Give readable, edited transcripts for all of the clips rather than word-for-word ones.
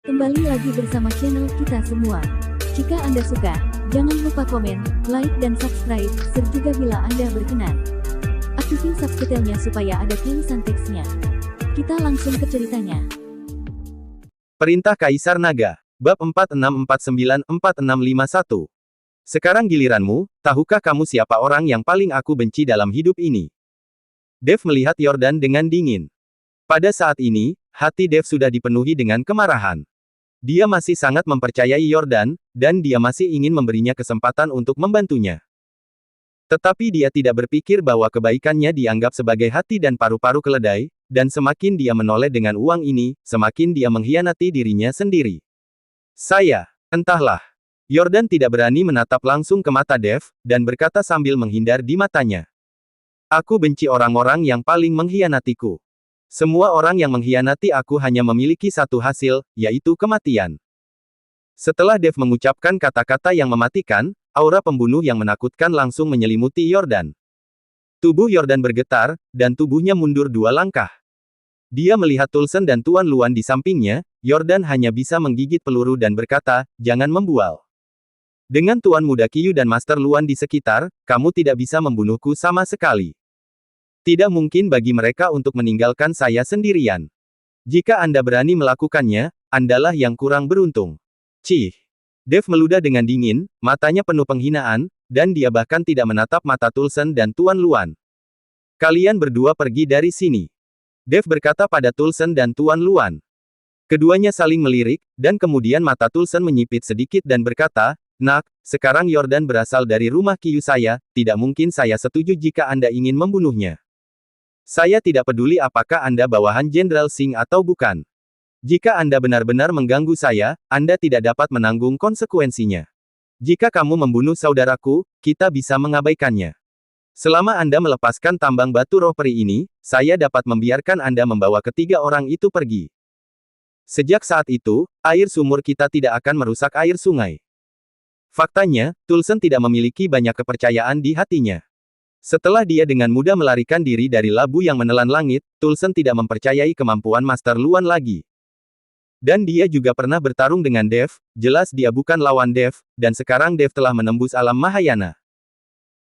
Kembali lagi bersama channel kita semua. Jika Anda suka, jangan lupa komen, like, dan subscribe, serta juga bila Anda berkenan, aktifin subtitlenya supaya ada tulisan teksnya. Kita langsung ke ceritanya. Perintah Kaisar Naga, Bab 46494651. Sekarang giliranmu, tahukah kamu siapa orang yang paling aku benci dalam hidup ini? Dev melihat Yordan dengan dingin. Pada saat ini, hati Dev sudah dipenuhi dengan kemarahan. Dia masih sangat mempercayai Yordan, dan dia masih ingin memberinya kesempatan untuk membantunya. Tetapi dia tidak berpikir bahwa kebaikannya dianggap sebagai hati dan paru-paru keledai, dan semakin dia menoleh dengan uang ini, semakin dia mengkhianati dirinya sendiri. Entahlah. Yordan tidak berani menatap langsung ke mata Dev, dan berkata sambil menghindar di matanya. Aku benci orang-orang yang paling mengkhianatiku. Semua orang yang mengkhianati aku hanya memiliki satu hasil, yaitu kematian. Setelah Dev mengucapkan kata-kata yang mematikan, aura pembunuh yang menakutkan langsung menyelimuti Yordan. Tubuh Yordan bergetar, dan tubuhnya mundur 2 langkah. Dia melihat Tulsen dan Tuan Luan di sampingnya. Yordan hanya bisa menggigit peluru dan berkata, jangan membual. Dengan Tuan Muda Qiyu dan Master Luan di sekitar, kamu tidak bisa membunuhku sama sekali. Tidak mungkin bagi mereka untuk meninggalkan saya sendirian. Jika Anda berani melakukannya, Andalah yang kurang beruntung. Cih. Dev meludah dengan dingin, matanya penuh penghinaan, dan dia bahkan tidak menatap mata Tulsen dan Tuan Luan. Kalian berdua pergi dari sini. Dev berkata pada Tulsen dan Tuan Luan. Keduanya saling melirik, dan kemudian mata Tulsen menyipit sedikit dan berkata, Nak, sekarang Yordan berasal dari rumah Qiyu saya, tidak mungkin saya setuju jika Anda ingin membunuhnya. Saya tidak peduli apakah Anda bawahan Jenderal Singh atau bukan. Jika Anda benar-benar mengganggu saya, Anda tidak dapat menanggung konsekuensinya. Jika kamu membunuh saudaraku, kita bisa mengabaikannya. Selama Anda melepaskan tambang batu roh peri ini, saya dapat membiarkan Anda membawa ketiga orang itu pergi. Sejak saat itu, air sumur kita tidak akan merusak air sungai. Faktanya, Tulsen tidak memiliki banyak kepercayaan di hatinya. Setelah dia dengan mudah melarikan diri dari labu yang menelan langit, Tulsen tidak mempercayai kemampuan Master Luan lagi. Dan dia juga pernah bertarung dengan Dev, jelas dia bukan lawan Dev, dan sekarang Dev telah menembus alam Mahayana.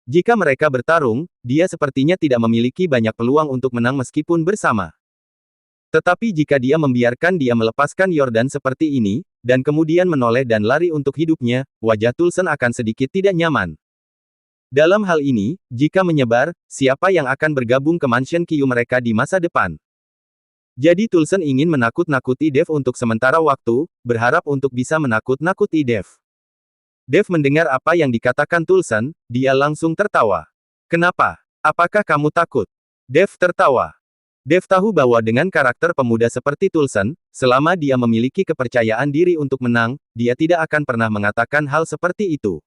Jika mereka bertarung, dia sepertinya tidak memiliki banyak peluang untuk menang meskipun bersama. Tetapi jika dia membiarkan dia melepaskan Yordan seperti ini, dan kemudian menoleh dan lari untuk hidupnya, wajah Tulsen akan sedikit tidak nyaman. Dalam hal ini, jika menyebar, siapa yang akan bergabung ke Mansion Qiyu mereka di masa depan? Jadi Tulsen ingin menakut-nakuti Dev untuk sementara waktu, berharap untuk bisa menakut-nakuti Dev. Dev mendengar apa yang dikatakan Tulsen, dia langsung tertawa. Kenapa? Apakah kamu takut? Dev tertawa. Dev tahu bahwa dengan karakter pemuda seperti Tulsen, selama dia memiliki kepercayaan diri untuk menang, dia tidak akan pernah mengatakan hal seperti itu.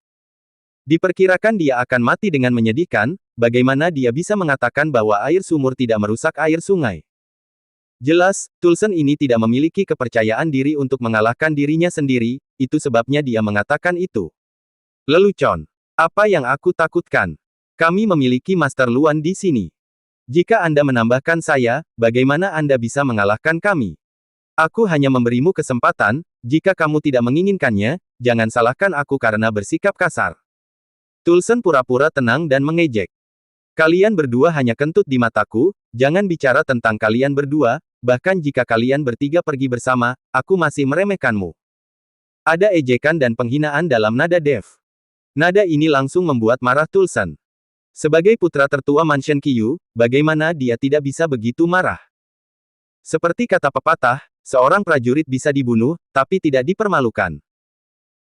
Diperkirakan dia akan mati dengan menyedihkan, bagaimana dia bisa mengatakan bahwa air sumur tidak merusak air sungai. Jelas, Tulsen ini tidak memiliki kepercayaan diri untuk mengalahkan dirinya sendiri, itu sebabnya dia mengatakan itu. Lelucon. Apa yang aku takutkan? Kami memiliki Master Luan di sini. Jika Anda menambahkan saya, bagaimana Anda bisa mengalahkan kami? Aku hanya memberimu kesempatan, jika kamu tidak menginginkannya, jangan salahkan aku karena bersikap kasar. Tulsen pura-pura tenang dan mengejek. Kalian berdua hanya kentut di mataku, jangan bicara tentang kalian berdua, bahkan jika kalian bertiga pergi bersama, aku masih meremehkanmu. Ada ejekan dan penghinaan dalam nada Dev. Nada ini langsung membuat marah Tulsen. Sebagai putra tertua Mansion Qiyu, bagaimana dia tidak bisa begitu marah? Seperti kata pepatah, seorang prajurit bisa dibunuh, tapi tidak dipermalukan.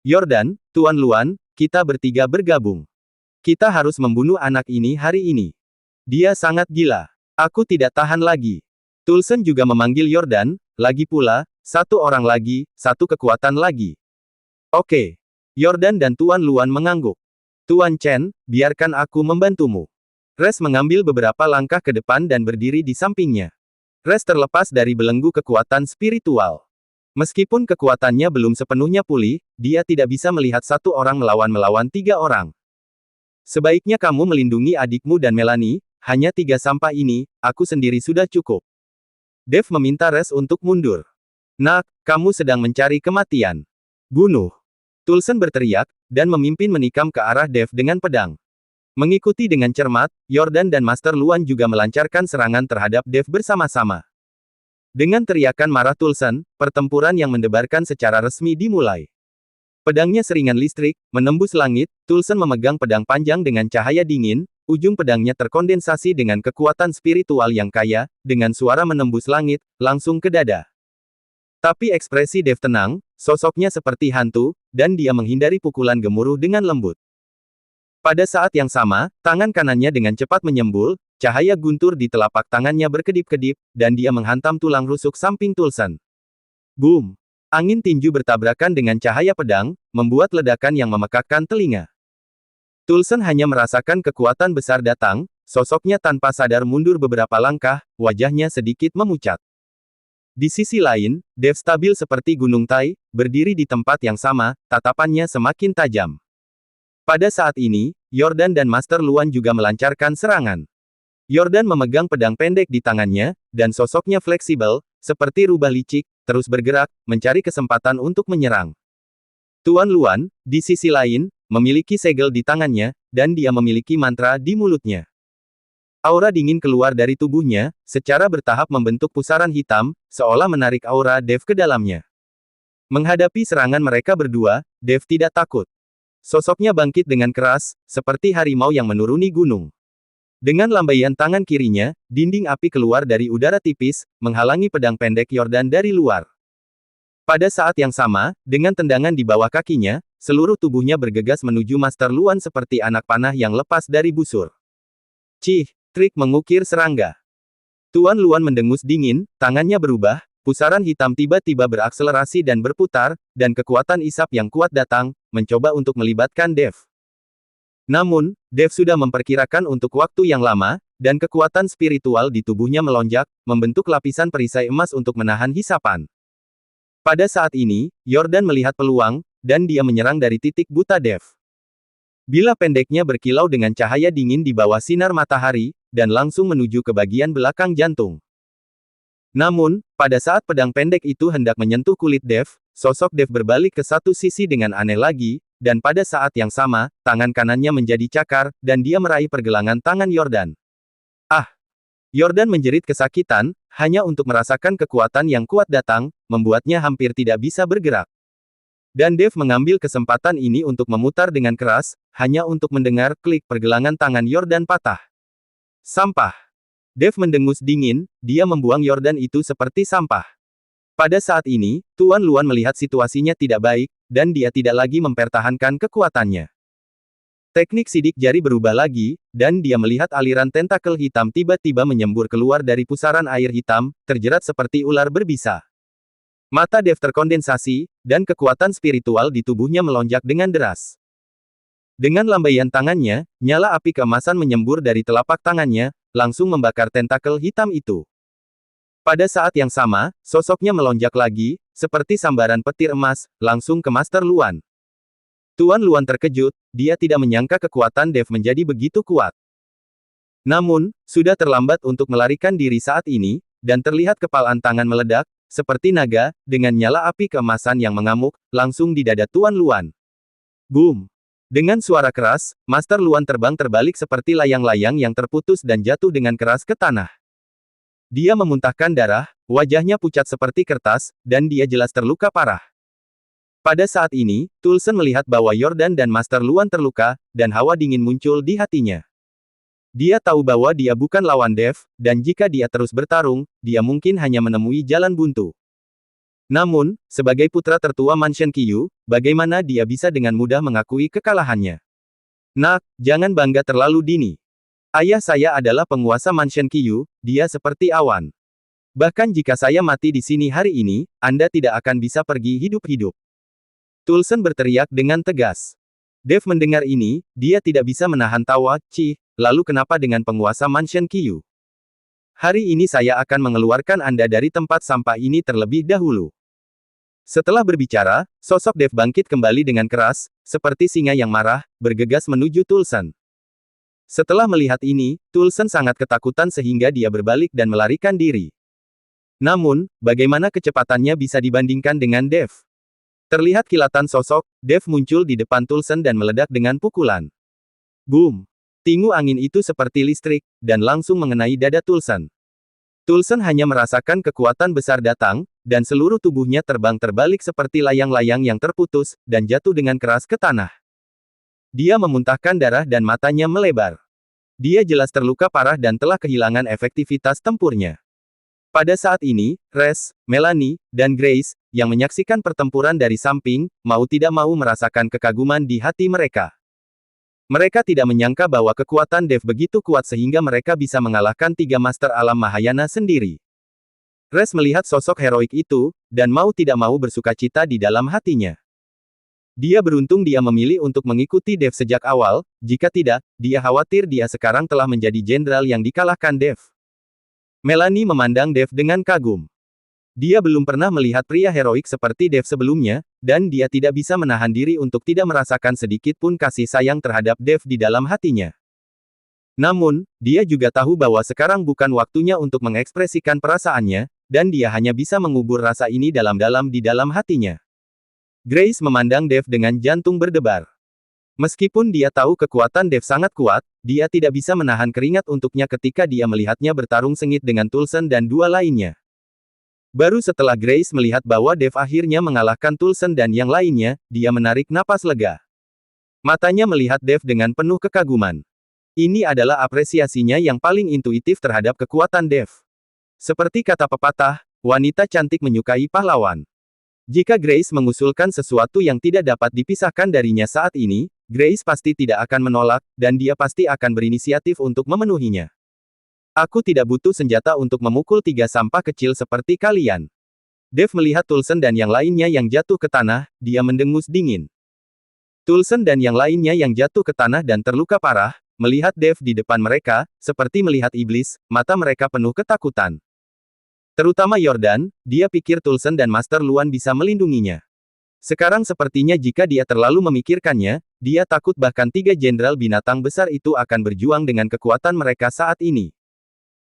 Yordan, Tuan Luan, kita bertiga bergabung. Kita harus membunuh anak ini hari ini. Dia sangat gila. Aku tidak tahan lagi. Tulsen juga memanggil Yordan, lagi pula, satu orang lagi, satu kekuatan lagi. Oke. Yordan dan Tuan Luan mengangguk. Tuan Chen, biarkan aku membantumu. Res mengambil beberapa langkah ke depan dan berdiri di sampingnya. Res terlepas dari belenggu kekuatan spiritual. Meskipun kekuatannya belum sepenuhnya pulih, dia tidak bisa melihat satu orang melawan 3 orang. Sebaiknya kamu melindungi adikmu dan Melanie, hanya 3 sampah ini, aku sendiri sudah cukup. Dev meminta Res untuk mundur. Nak, kamu sedang mencari kematian. Bunuh. Tulsen berteriak, dan memimpin menikam ke arah Dev dengan pedang. Mengikuti dengan cermat, Yordan dan Master Luan juga melancarkan serangan terhadap Dev bersama-sama. Dengan teriakan marah Tulsen, pertempuran yang mendebarkan secara resmi dimulai. Pedangnya seringan listrik, menembus langit, Tulsen memegang pedang panjang dengan cahaya dingin, ujung pedangnya terkondensasi dengan kekuatan spiritual yang kaya, dengan suara menembus langit, langsung ke dada. Tapi ekspresi Dev tenang, sosoknya seperti hantu, dan dia menghindari pukulan gemuruh dengan lembut. Pada saat yang sama, tangan kanannya dengan cepat menyembul, cahaya guntur di telapak tangannya berkedip-kedip, dan dia menghantam tulang rusuk samping Tulsen. Boom! Angin tinju bertabrakan dengan cahaya pedang, membuat ledakan yang memekakkan telinga. Tulsen hanya merasakan kekuatan besar datang, sosoknya tanpa sadar mundur beberapa langkah, wajahnya sedikit memucat. Di sisi lain, Dev stabil seperti Gunung Tai, berdiri di tempat yang sama, tatapannya semakin tajam. Pada saat ini, Yordan dan Master Luan juga melancarkan serangan. Yordan memegang pedang pendek di tangannya, dan sosoknya fleksibel, seperti rubah licik, terus bergerak, mencari kesempatan untuk menyerang. Tuan Luan, di sisi lain, memiliki segel di tangannya, dan dia memiliki mantra di mulutnya. Aura dingin keluar dari tubuhnya, secara bertahap membentuk pusaran hitam, seolah menarik aura Dev ke dalamnya. Menghadapi serangan mereka berdua, Dev tidak takut. Sosoknya bangkit dengan keras, seperti harimau yang menuruni gunung. Dengan lambaian tangan kirinya, dinding api keluar dari udara tipis, menghalangi pedang pendek Yordan dari luar. Pada saat yang sama, dengan tendangan di bawah kakinya, seluruh tubuhnya bergegas menuju Master Luan seperti anak panah yang lepas dari busur. Cih, trik mengukir serangga. Tuan Luan mendengus dingin, tangannya berubah, pusaran hitam tiba-tiba berakselerasi dan berputar, dan kekuatan isap yang kuat datang, mencoba untuk melibatkan Dev. Namun, Dev sudah memperkirakan untuk waktu yang lama, dan kekuatan spiritual di tubuhnya melonjak, membentuk lapisan perisai emas untuk menahan hisapan. Pada saat ini, Yordan melihat peluang, dan dia menyerang dari titik buta Dev. Bilah pendeknya berkilau dengan cahaya dingin di bawah sinar matahari, dan langsung menuju ke bagian belakang jantung. Namun, pada saat pedang pendek itu hendak menyentuh kulit Dev, sosok Dev berbalik ke satu sisi dengan aneh lagi, dan pada saat yang sama, tangan kanannya menjadi cakar, dan dia meraih pergelangan tangan Yordan. Ah! Yordan menjerit kesakitan, hanya untuk merasakan kekuatan yang kuat datang, membuatnya hampir tidak bisa bergerak. Dan Dev mengambil kesempatan ini untuk memutar dengan keras, hanya untuk mendengar klik pergelangan tangan Yordan patah. Sampah! Dev mendengus dingin, dia membuang Yordan itu seperti sampah. Pada saat ini, Tuan Luan melihat situasinya tidak baik, dan dia tidak lagi mempertahankan kekuatannya. Teknik sidik jari berubah lagi, dan dia melihat aliran tentakel hitam tiba-tiba menyembur keluar dari pusaran air hitam, terjerat seperti ular berbisa. Mata Dev terkondensasi, dan kekuatan spiritual di tubuhnya melonjak dengan deras. Dengan lambaian tangannya, nyala api keemasan menyembur dari telapak tangannya, langsung membakar tentakel hitam itu. Pada saat yang sama, sosoknya melonjak lagi, seperti sambaran petir emas, langsung ke Master Luan. Tuan Luan terkejut, dia tidak menyangka kekuatan Dev menjadi begitu kuat. Namun, sudah terlambat untuk melarikan diri saat ini, dan terlihat kepalan tangan meledak, seperti naga, dengan nyala api keemasan yang mengamuk, langsung di dada Tuan Luan. Boom! Dengan suara keras, Master Luan terbang terbalik seperti layang-layang yang terputus dan jatuh dengan keras ke tanah. Dia memuntahkan darah, wajahnya pucat seperti kertas, dan dia jelas terluka parah. Pada saat ini, Tulsen melihat bahwa Yordan dan Master Luan terluka, dan hawa dingin muncul di hatinya. Dia tahu bahwa dia bukan lawan Dev, dan jika dia terus bertarung, dia mungkin hanya menemui jalan buntu. Namun, sebagai putra tertua Mansion Qiyu, bagaimana dia bisa dengan mudah mengakui kekalahannya? Nak, jangan bangga terlalu dini. Ayah saya adalah penguasa Mansion Qiyu, dia seperti awan. Bahkan jika saya mati di sini hari ini, Anda tidak akan bisa pergi hidup-hidup. Tulsen berteriak dengan tegas. Dev mendengar ini, dia tidak bisa menahan tawa, cih, lalu kenapa dengan penguasa Mansion Qiyu? Hari ini saya akan mengeluarkan Anda dari tempat sampah ini terlebih dahulu. Setelah berbicara, sosok Dev bangkit kembali dengan keras, seperti singa yang marah, bergegas menuju Tulsen. Setelah melihat ini, Tulsen sangat ketakutan sehingga dia berbalik dan melarikan diri. Namun, bagaimana kecepatannya bisa dibandingkan dengan Dev? Terlihat kilatan sosok, Dev muncul di depan Tulsen dan meledak dengan pukulan. Boom! Tingu angin itu seperti listrik, dan langsung mengenai dada Tulsen. Tulsen hanya merasakan kekuatan besar datang, dan seluruh tubuhnya terbang terbalik seperti layang-layang yang terputus, dan jatuh dengan keras ke tanah. Dia memuntahkan darah dan matanya melebar. Dia jelas terluka parah dan telah kehilangan efektivitas tempurnya. Pada saat ini, Res, Melanie, dan Grace, yang menyaksikan pertempuran dari samping, mau tidak mau merasakan kekaguman di hati mereka. Mereka tidak menyangka bahwa kekuatan Dev begitu kuat sehingga mereka bisa mengalahkan 3 Master Alam Mahayana sendiri. Res melihat sosok heroik itu, dan mau tidak mau bersukacita di dalam hatinya. Dia beruntung dia memilih untuk mengikuti Dev sejak awal, jika tidak, dia khawatir dia sekarang telah menjadi jenderal yang dikalahkan Dev. Melanie memandang Dev dengan kagum. Dia belum pernah melihat pria heroik seperti Dev sebelumnya, dan dia tidak bisa menahan diri untuk tidak merasakan sedikit pun kasih sayang terhadap Dev di dalam hatinya. Namun, dia juga tahu bahwa sekarang bukan waktunya untuk mengekspresikan perasaannya, dan dia hanya bisa mengubur rasa ini dalam-dalam di dalam hatinya. Grace memandang Dev dengan jantung berdebar. Meskipun dia tahu kekuatan Dev sangat kuat, dia tidak bisa menahan keringat untuknya ketika dia melihatnya bertarung sengit dengan Tulsen dan 2 lainnya. Baru setelah Grace melihat bahwa Dev akhirnya mengalahkan Tulsen dan yang lainnya, dia menarik napas lega. Matanya melihat Dev dengan penuh kekaguman. Ini adalah apresiasinya yang paling intuitif terhadap kekuatan Dev. Seperti kata pepatah, wanita cantik menyukai pahlawan. Jika Grace mengusulkan sesuatu yang tidak dapat dipisahkan darinya saat ini, Grace pasti tidak akan menolak, dan dia pasti akan berinisiatif untuk memenuhinya. Aku tidak butuh senjata untuk memukul 3 sampah kecil seperti kalian. Dev melihat Tulsen dan yang lainnya yang jatuh ke tanah, dia mendengus dingin. Tulsen dan yang lainnya yang jatuh ke tanah dan terluka parah, melihat Dev di depan mereka, seperti melihat iblis, mata mereka penuh ketakutan. Terutama Yordan, dia pikir Tulsen dan Master Luan bisa melindunginya. Sekarang sepertinya jika dia terlalu memikirkannya, dia takut bahkan 3 jenderal binatang besar itu akan berjuang dengan kekuatan mereka saat ini.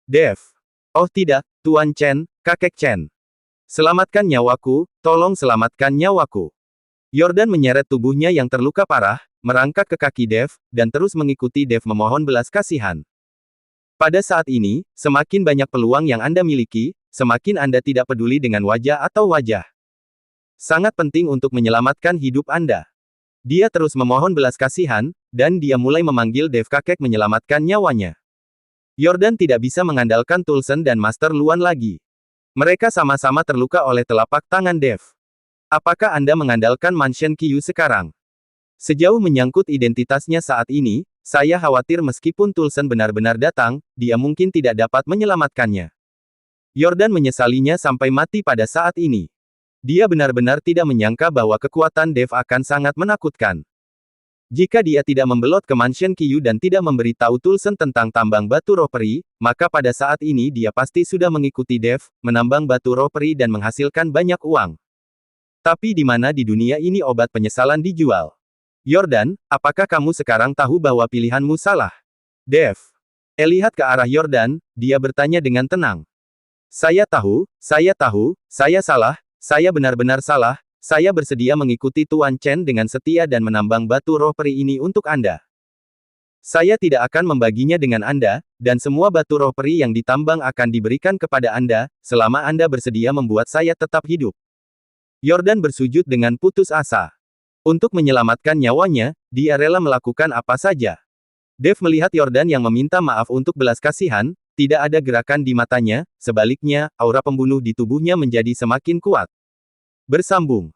Dev. Oh tidak, Tuan Chen, kakek Chen. Selamatkan nyawaku, tolong selamatkan nyawaku. Yordan menyeret tubuhnya yang terluka parah, merangkak ke kaki Dev, dan terus mengikuti Dev memohon belas kasihan. Pada saat ini, semakin banyak peluang yang Anda miliki, semakin Anda tidak peduli dengan wajah atau wajah. Sangat penting untuk menyelamatkan hidup Anda. Dia terus memohon belas kasihan, dan dia mulai memanggil Dev kakek menyelamatkan nyawanya. Yordan tidak bisa mengandalkan Tulsen dan Master Luan lagi. Mereka sama-sama terluka oleh telapak tangan Dev. Apakah Anda mengandalkan Mansion Qiyu sekarang? Sejauh menyangkut identitasnya saat ini, saya khawatir meskipun Tulsen benar-benar datang, dia mungkin tidak dapat menyelamatkannya. Yordan menyesalinya sampai mati pada saat ini. Dia benar-benar tidak menyangka bahwa kekuatan Dev akan sangat menakutkan. Jika dia tidak membelot ke Mansion Qiyu dan tidak memberitahu Tulsen tentang tambang batu roh peri, maka pada saat ini dia pasti sudah mengikuti Dev, menambang batu roh peri dan menghasilkan banyak uang. Tapi di mana di dunia ini obat penyesalan dijual? Yordan, apakah kamu sekarang tahu bahwa pilihanmu salah? Dev. Lihat ke arah Yordan, dia bertanya dengan tenang. Saya tahu, saya salah, saya benar-benar salah. Saya bersedia mengikuti Tuan Chen dengan setia dan menambang batu roh peri ini untuk Anda. Saya tidak akan membaginya dengan Anda, dan semua batu roh peri yang ditambang akan diberikan kepada Anda, selama Anda bersedia membuat saya tetap hidup. Yordan bersujud dengan putus asa. Untuk menyelamatkan nyawanya, dia rela melakukan apa saja. Dev melihat Yordan yang meminta maaf untuk belas kasihan, tidak ada gerakan di matanya, sebaliknya, aura pembunuh di tubuhnya menjadi semakin kuat. Bersambung.